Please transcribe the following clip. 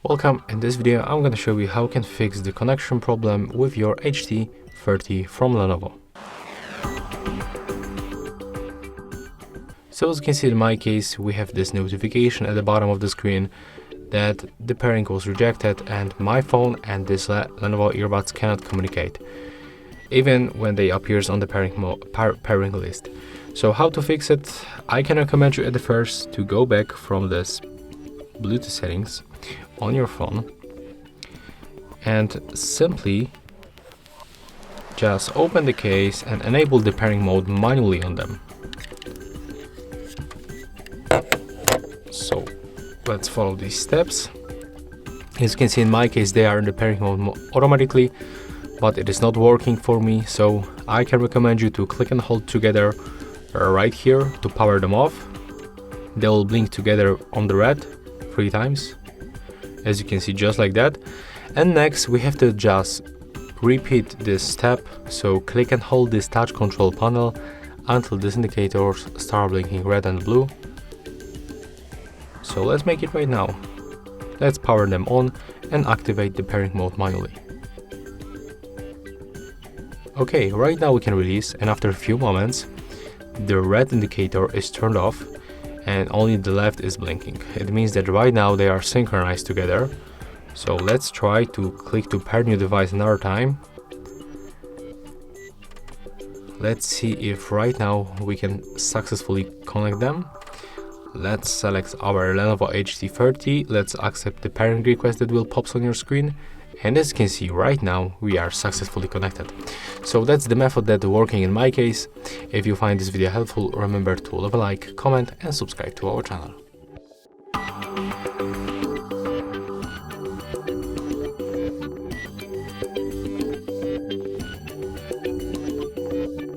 Welcome. In this video I'm going to show you how you can fix the connection problem with your HT30 from Lenovo. So as you can see, in my case we have this notification at the bottom of the screen that the pairing was rejected and my phone and this Lenovo earbuds cannot communicate, even when they appears on the pairing list. So how to fix it? I can recommend you at the first to go back from this Bluetooth settings on your phone and simply just open the case and enable the pairing mode manually on them. So let's follow these steps. As you can see, in my case they are in the pairing mode automatically, but it is not working for me, so I can recommend you to click and hold together right here to power them off. They will blink together on the red 3 times, as you can see, just like that. And next we have to just repeat this step, so click and hold this touch control panel until these indicators start blinking red and blue. So let's make it right now. Let's power them on and activate the pairing mode manually. Okay, right now we can release, and after a few moments the red indicator is turned off and only the left is blinking. It means that right now they are synchronized together. So let's try to click to pair new device another time. Let's see if right now we can successfully connect them. Let's select our Lenovo HT30. Let's accept the pairing request that will pop on your screen. And as you can see, right now we are successfully connected. So that's the method that's working in my case. If you find this video helpful, remember to leave a like, comment and subscribe to our channel.